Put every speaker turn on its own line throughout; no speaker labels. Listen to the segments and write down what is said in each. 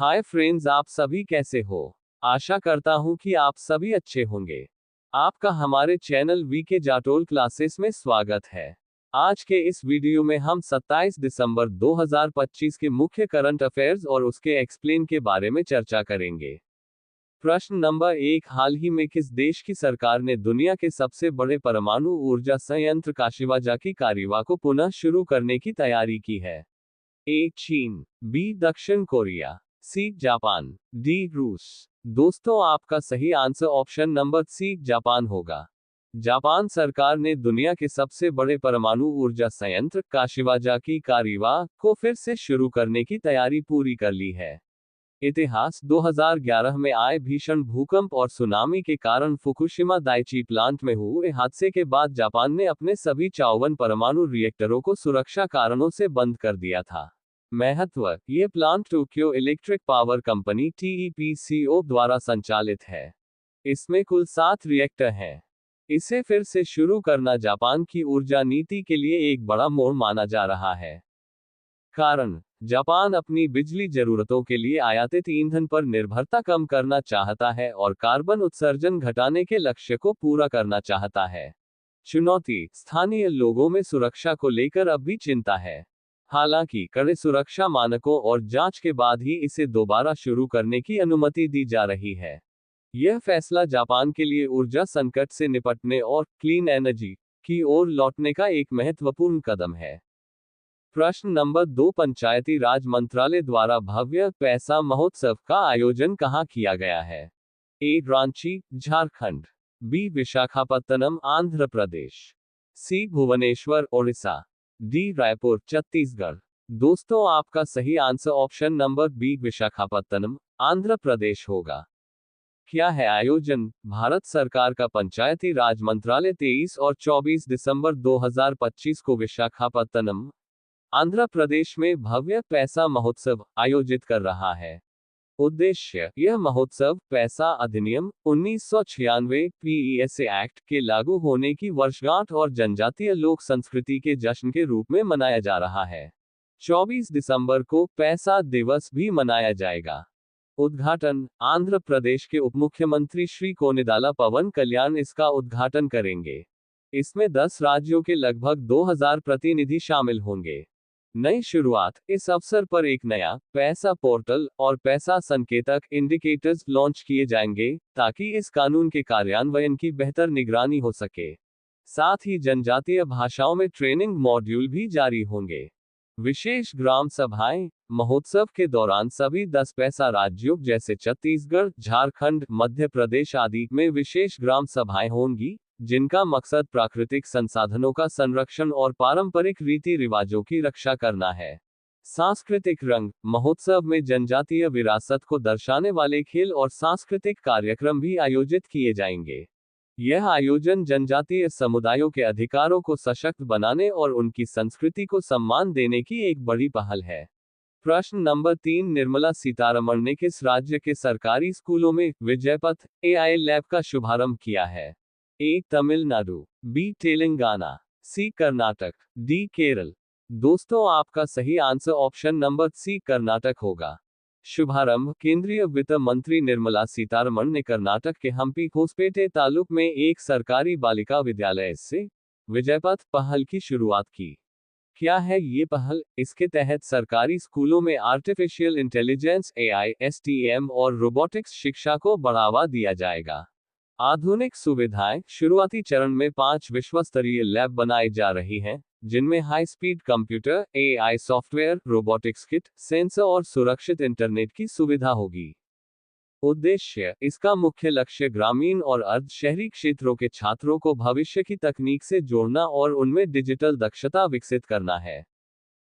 Hi friends, आप सभी कैसे हो। आशा करता हूँ कि आप सभी अच्छे होंगे। आपका हमारे चैनल वीके जाटोल क्लासेस में स्वागत है। आज के इस वीडियो में हम 27 दिसंबर 2025 के मुख्य करंट अफेयर्स और उसके एक्सप्लेन के बारे में चर्चा करेंगे। प्रश्न नंबर 1, हाल ही में किस देश की सरकार ने दुनिया के सबसे बड़े परमाणु ऊर्जा संयंत्र काशिवाजाकी कारिवा को पुनः शुरू करने की तैयारी की है? ए चीन, बी दक्षिण कोरिया, सी जापान, डी रूस। दोस्तों, आपका सही answer option number C Japan होगा। जापान सरकार ने दुनिया के सबसे बड़े परमाणु ऊर्जा संयंत्र काशिवाजाकी कारिवा को फिर से शुरू करने की तैयारी पूरी कर ली है। इतिहास 2011 में आए भीषण भूकंप और सुनामी के कारण फुकुशिमा दाइची प्लांट में हुए हादसे के बाद जापान ने अपने सभी 54 परमाणु रिएक्टरों को सुरक्षा कारणों से बंद कर दिया था। महत्व, ये plant Tokyo Electric Power Company TEPCO द्वारा संचालित है। इसमें कुल 7 रिएक्टर हैं। इसे फिर से शुरू करना जापान की ऊर्जा नीति के लिए एक बड़ा मोड़ माना जा रहा है। कारण, जापान अपनी बिजली जरूरतों के लिए आयातित ईंधन पर निर्भरता कम करना चाहता है और कार्बन उत्सर्जन घटाने के लक्ष्य को पूरा करना चाहता है। चुनौती, स्थानीय लोगों में सुरक्षा को लेकर अब भी चिंता है। हालांकि कड़े सुरक्षा मानकों और जांच के बाद ही इसे दोबारा शुरू करने की अनुमति दी जा रही है। यह फैसला जापान के लिए ऊर्जा संकट से निपटने और क्लीन एनर्जी की ओर लौटने का एक महत्वपूर्ण कदम है। प्रश्न नंबर 2, पंचायती राज मंत्रालय द्वारा भव्य पैसा महोत्सव का आयोजन कहाँ किया गया है? A Ranchi, Jharkhand, B Visakhapatnam, Andhra Pradesh, C Bhubaneswar, Odisha, D Raipur, Chhattisgarh. दोस्तों, आपका सही answer option number B Visakhapatnam, Andhra Pradesh होगा। क्या है आयोजन? भारत सरकार का पंचायती राज मंत्रालय 23 और 24 दिसंबर 2025 को विशाखापत्तनम, आंध्र प्रदेश में भव्य पैसा महोत्सव आयोजित कर रहा है। उद्देश्य, यह महोत्सव पैसा अधिनियम 1996 पीईएसए एक्ट के लागू होने की वर्षगांठ और जनजातीय लोक संस्कृति के जश्न के रूप में मनाया जा रहा है। 24 दिसंबर को पैसा दिवस भी मनाया जाएगा। उद्घाटन, आंध्र प्रदेश के उपमुख्यमंत्री श्री कोनिदाला पवन कल्याण इसका उद्घाटन करेंगे। इसमें 10 राज्यों के लगभग 2000 प्रतिनिधि शामिल होंगे। नई शुरुआत, इस अवसर पर एक नया पैसा पोर्टल और पैसा संकेतक इंडिकेटर्स लॉन्च किए जाएंगे ताकि इस कानून के कार्यान्वयन की बेहतर निगरानी हो सके। साथ ही जनजातीय भाषाओं में ट्रेनिंग मॉड्यूल भी जारी होंगे। विशेष ग्राम सभाएं, महोत्सव के दौरान सभी 10 पैसा राज्यों जैसे छत्तीसगढ़, झारखंड, मध्य प्रदेश आदि में विशेष ग्राम सभाएं होंगी, जिनका मकसद प्राकृतिक संसाधनों का संरक्षण और पारंपरिक रीति रिवाजों की रक्षा करना है। सांस्कृतिक रंग, महोत्सव में जनजातीय विरासत को दर्शाने वाले खेल और सांस्कृतिक कार्यक्रम भी आयोजित किए जाएंगे। यह आयोजन जनजातीय समुदायों के अधिकारों को सशक्त बनाने और उनकी संस्कृति को सम्मान देने की एक बड़ी पहल है। प्रश्न नंबर 3, निर्मला सीतारमण ने किस राज्य के सरकारी स्कूलों में विजयपथ एआई लैब का शुभारंभ किया है? A Tamil Nadu, B Telangana, C Karnataka, D Kerala. दोस्तों, आपका सही answer option number C Karnataka होगा। शुभारंभ, केंद्रीय वित्त मंत्री निर्मला सीतारमण ने कर्नाटक के हम्पी होसपेटे तालुक में एक सरकारी बालिका विद्यालय से विजयपथ पहल की शुरुआत की। क्या है ये पहल? इसके तहत सरकारी स्कूलों में आर्टिफिशियल इंटेलिजेंस एआई, एसटीएम और रोबोटिक्स शिक्षा को बढ़ावा दिया जाएगा। आधुनिक सुविधाएं, शुरुआती चरण में 5 विश्वस्तरीय लैब बनाई जा रही हैं, जिनमें high speed computer, AI software, robotics kit, sensor और सुरक्षित इंटरनेट की सुविधा होगी। उद्देश्य, इसका मुख्य लक्ष्य ग्रामीण और अर्ध शहरी क्षेत्रों के छात्रों को भविष्य की तकनीक से जोड़ना और उनमें डिजिटल दक्षता विकसित करना है।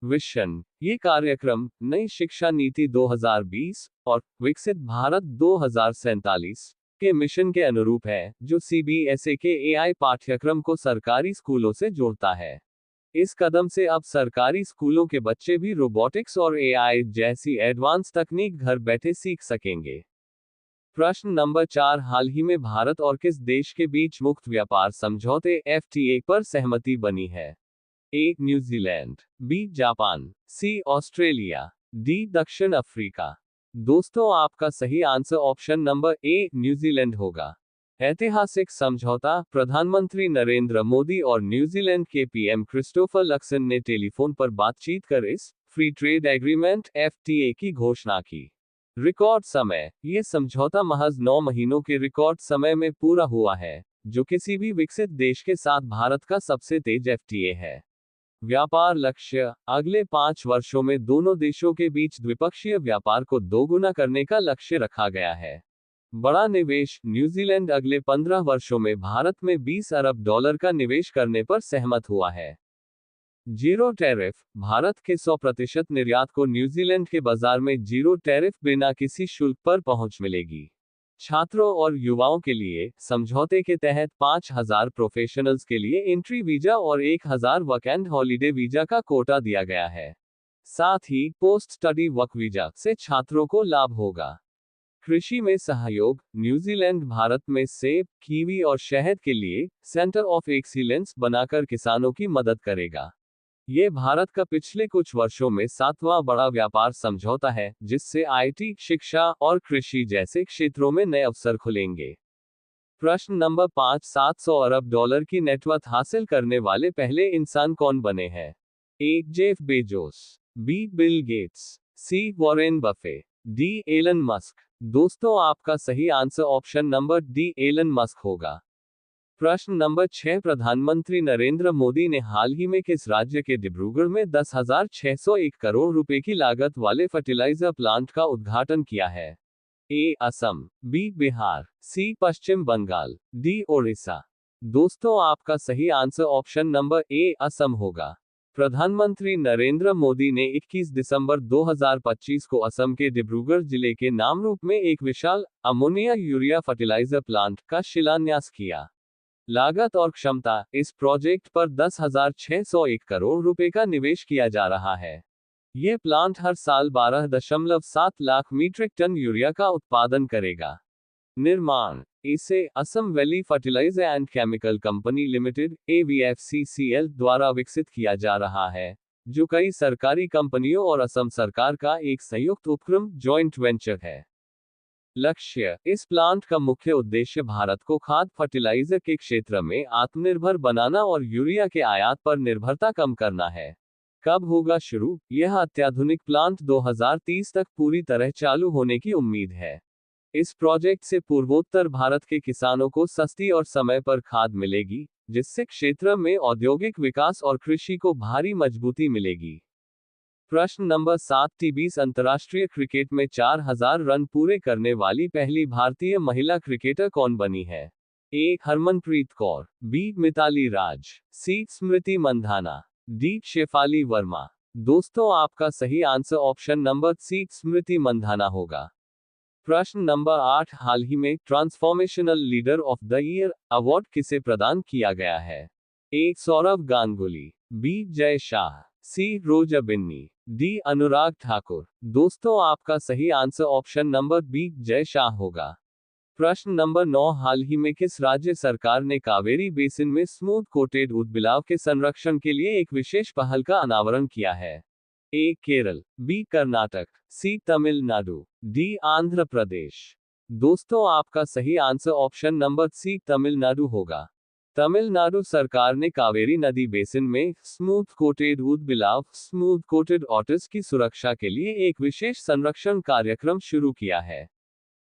विजन, ये कार्यक्रम नई शिक्षा नीति 2020 और विकसित भारत 2047 के मिशन के अनुरूप है, जो सीबीएसई के एआई पाठ्यक्रम को सरकारी स्कूलों से जोड़ता है। इस कदम से अब सरकारी स्कूलों के बच्चे भी रोबोटिक्स और एआई जैसी एडवांस तकनीक घर बैठे सीख सकेंगे। प्रश्न नंबर 4, हाल ही में भारत और किस देश के बीच मुक्त व्यापार समझौते एफटीए पर सहमति बनी है? ए न्यूजीलैंड, बी जापान, सी ऑस्ट्रेलिया, डी दक्षिण अफ्रीका। दोस्तों आपका सही answer option number A New Zealand होगा। ऐतिहासिक समझौता। प्रधानमंत्री नरेंद्र मोदी और न्यूजीलैंड के पीएम क्रिस्टोफर लक्सन ने टेलीफोन पर बातचीत कर इस फ्री ट्रेड एग्रीमेंट एफटीए की घोषणा की। रिकॉर्ड समय। ये समझौता महज 9 महीनों के रिकॉर्ड समय में पूरा हुआ है, जो किसी भी विकसित देश के साथ भारत का सबसे तेज एफटीए है। व्यापार लक्ष्य। अगले 5 वर्षों में दोनों देशों के बीच द्विपक्षीय व्यापार को दोगुना करने का लक्ष्य रखा गया है। बड़ा निवेश। न्यूजीलैंड अगले 15 वर्षों में भारत में $20 अरब का निवेश करने पर सहमत हुआ है। Zero tariff. भारत के 100% निर्यात को न्यूजीलैंड के बाजार में जीरो टैरिफ बिना किसी शुल्क पर पहुंच मिलेगी। छात्रों और युवाओं के लिए समझौते के तहत 5,000 प्रोफेशनल्स के लिए एंट्री वीजा और 1,000 वर्क एंड हॉलीडे वीजा का कोटा दिया गया है। साथ ही पोस्ट स्टडी वर्क वीजा से छात्रों को लाभ होगा। कृषि में सहयोग। न्यूजीलैंड भारत में सेब, कीवी और शहद के लिए सेंटर ऑफ एक्सीलेंस बनाकर किसानों की मदद करेगा। ये भारत का पिछले कुछ वर्षों में 7वां बड़ा व्यापार समझौता है, जिससे आईटी, शिक्षा और कृषि जैसे क्षेत्रों में नए अवसर खुलेंगे। प्रश्न नंबर 5। $700 अरब की नेटवर्थ हासिल करने वाले पहले इंसान कौन बने हैं? A Jeff Bezos, B Bill Gates, C Warren Buffett, D Elon Musk. दोस्तों आपका सही answer option number D Elon Musk होगा। प्रश्न नंबर 6। प्रधानमंत्री नरेंद्र मोदी ने हाल ही में किस राज्य के डिब्रूगढ़ में 10,601 करोड़ रुपए की लागत वाले फर्टिलाइजर प्लांट का उद्घाटन किया है? ए असम, बी बिहार, सी पश्चिम बंगाल, डी ओडिशा। दोस्तों आपका सही answer option number A Assam होगा। प्रधानमंत्री नरेंद्र मोदी ने 21 दिसंबर 2025 को असम के डिब्रूगढ़ जिले के नामरूप में एक विशाल अमोनिया यूरिया फर्टिलाइजर प्लांट का शिलान्यास किया। लागत और क्षमता। इस प्रोजेक्ट पर 10,601 करोड़ रुपए का निवेश किया जा रहा है। यह प्लांट हर साल 12.7 लाख मीट्रिक टन यूरिया का उत्पादन करेगा। निर्माण। इसे Assam valley fertilizer and chemical company limited AVFCCL द्वारा विकसित किया जा रहा है, जो कई सरकारी कंपनियों और असम सरकार का एक संयुक्त उपक्रम जॉइंट वेंचर है। लक्ष्य। इस प्लांट का मुख्य उद्देश्य भारत को खाद्य फर्टिलाइजर के क्षेत्र में आत्मनिर्भर बनाना और यूरिया के आयात पर निर्भरता कम करना है। कब होगा शुरू? यह अत्याधुनिक प्लांट 2030 तक पूरी तरह चालू होने की उम्मीद है। इस प्रोजेक्ट से पूर्वोत्तर भारत के किसानों को सस्ती और समय पर खाद मिलेगी, जिससे क्षेत्र में औद्योगिक विकास और कृषि को भारी मजबूती मिलेगी। प्रश्न नंबर 7। T20 अंतर्राष्ट्रीय क्रिकेट में 4,000 रन पूरे करने वाली पहली भारतीय महिला क्रिकेटर कौन बनी है? ए हरमनप्रीत कौर, बी मिताली राज, सी स्मृति मंधाना, डी शेफाली वर्मा। दोस्तों आपका सही आंसर ऑप्शन नंबर सी स्मृति मंधाना होगा। प्रश्न नंबर 8। हाल ही में transformational leader of the year award किसे प्रदान किया गया है? ए सौरव गांगुली, बी जय शाह, सी रोजा बिन्नी, डी अनुराग ठाकुर। दोस्तों आपका सही answer option number B Jay Shah होगा। प्रश्न नंबर 9। हाल ही में किस राज्य सरकार ने कावेरी बेसिन में स्मूथ कोटेड ऊदबिलाव के संरक्षण के लिए एक विशेष पहल का अनावरण किया है? A Kerala, B Karnataka, C Tamil Nadu, D Andhra Pradesh. दोस्तों आपका सही answer option number C Tamil Nadu होगा। तमिलनाडु सरकार ने कावेरी नदी बेसिन में स्मूथ कोटेड ऊदबिलाव स्मूथ कोटेड ऑटर्स की सुरक्षा के लिए एक विशेष संरक्षण कार्यक्रम शुरू किया है।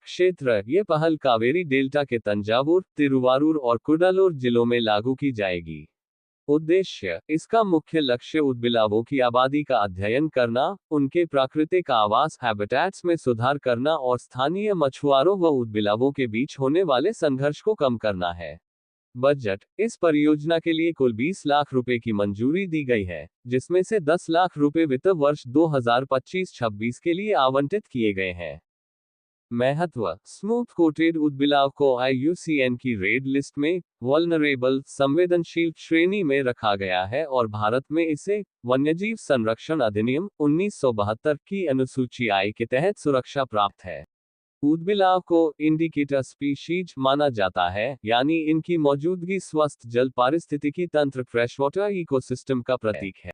क्षेत्र। ये पहल कावेरी डेल्टा के तंजावुर, तिरुवारूर और कुडालोर जिलों में लागू की जाएगी। उद्देश्य। इसका मुख्य लक्ष्य ऊदबिलावों की आबादी का अध्ययन करना, उनके प्राकृतिक आवास हैबिटेट्स में सुधार करना और स्थानीय मछुआरों व ऊदबिलावों के बीच होने वाले संघर्ष को कम करना है। बजट। इस परियोजना के लिए कुल 20 लाख रुपए की मंजूरी दी गई है, जिसमें से 10 लाख रुपए वित्त वर्ष 2025-26 के लिए आवंटित किए गए हैं। महत्व। स्मूथ कोटेड ऊदबिलाव को IUCN की रेड लिस्ट में वल्नरेबल संवेदनशील श्रेणी में रखा गया है और भारत में इसे वन्यजीव संरक्षण अधिनियम 1972 की अनुसूची I के तहत सुरक्षा प्राप्त है। ऊदबिलाव को इंडिकेटर स्पीशीज माना जाता है, यानी इनकी मौजूदगी स्वस्थ जल पारिस्थितिकी तंत्र फ्रेशवाटर इकोसिस्टम का प्रतीक है।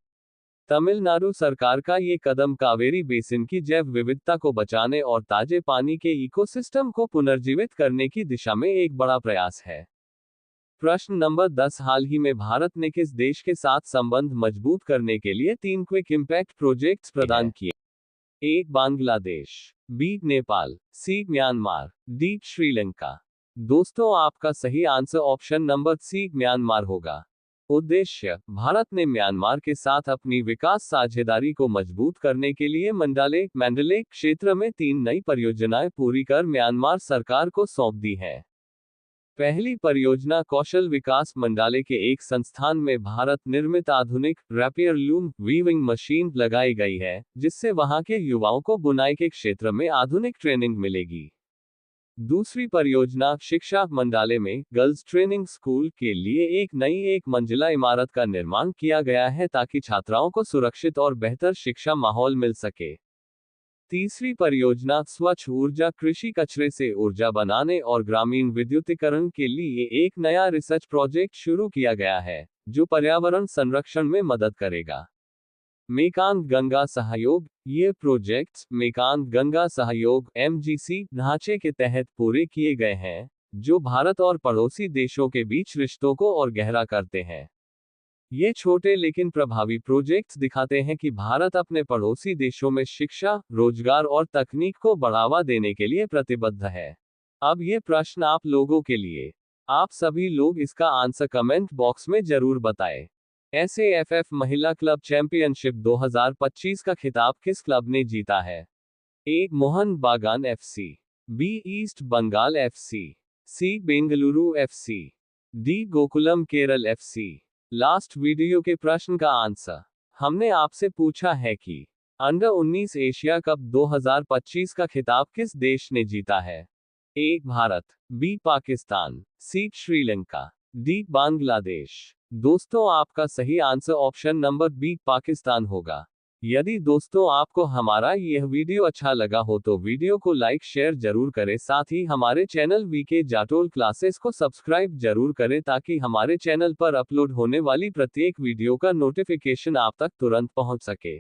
तमिलनाडु सरकार का ये कदम कावेरी बेसिन की जैव विविधता को बचाने और ताजे पानी के इकोसिस्टम को पुनर्जीवित करने की दिशा में एक बड़ा प्रयास है। प्रश्न नंबर 10, हाल ही में भारत ने किस देश के साथ संबंध मजबूत करने के लिए 3 क्विक इम्पैक्ट प्रोजेक्ट्स प्रदान किए? A Bangladesh, B Nepal, C Myanmar, D Sri Lanka. दोस्तों, आपका सही answer option number C Myanmar होगा। उद्देश्य: भारत ने म्यांमार के साथ अपनी विकास साझेदारी को मजबूत करने के लिए मंडले क्षेत्र में 3 नई परियोजनाएं पूरी कर म्यांमार सरकार को सौंप दी हैं। पहली परियोजना कौशल विकास मंडाले के एक संस्थान में भारत निर्मित आधुनिक रैपियर लूम वीविंग मशीन लगाई गई है, जिससे वहां के युवाओं को बुनाई के क्षेत्र में आधुनिक ट्रेनिंग मिलेगी। दूसरी परियोजना शिक्षा मंडाले में गर्ल्स ट्रेनिंग स्कूल के लिए एक नई 1 मंजिला इमारत का निर्माण किया गया है, ताकि छात्राओं को सुरक्षित और बेहतर शिक्षा माहौल मिल सके। तीसरी परियोजना स्वच्छ ऊर्जा कृषि कचरे से ऊर्जा बनाने और ग्रामीण विद्युतीकरण के लिए एक नया रिसर्च प्रोजेक्ट शुरू किया गया है, जो पर्यावरण संरक्षण में मदद करेगा। मेकांग गंगा सहयोग: ये प्रोजेक्ट्स मेकांग गंगा सहयोग (MGC) ढांचे के तहत पूरे किए गए हैं, जो भारत और पड़ोसी देशों के बीच रिश्तों को और गहरा करते हैं। ये छोटे लेकिन प्रभावी प्रोजेक्ट्स दिखाते हैं कि भारत अपने पड़ोसी देशों में शिक्षा, रोजगार और तकनीक को बढ़ावा देने के लिए प्रतिबद्ध है। अब ये प्रश्न आप लोगों के लिए। आप सभी लोग इसका आंसर कमेंट बॉक्स में जरूर बताएं। SAFF महिला क्लब चैंपियनशिप 2025 का खिताब किस क्लब ने जीता है? ए Mohun Bagan FC, B east Bengal FC, C Bengaluru FC, D Gokulam Kerala FC। Last video के प्रश्न का आंसर हमने आपसे पूछा है कि अंडर 19 एशिया कप 2025 का खिताब किस देश ने जीता है? A Bharat, B Pakistan, C Sri Lanka, D Bangladesh. दोस्तों, आपका सही answer option number B Pakistan होगा। यदि दोस्तों आपको हमारा यह वीडियो अच्छा लगा हो तो वीडियो को लाइक शेयर जरूर करें, साथ ही हमारे चैनल वीके जाटोल क्लासेस को सब्सक्राइब जरूर करें, ताकि हमारे चैनल पर अपलोड होने वाली प्रत्येक वीडियो का नोटिफिकेशन आप तक तुरंत पहुंच सके।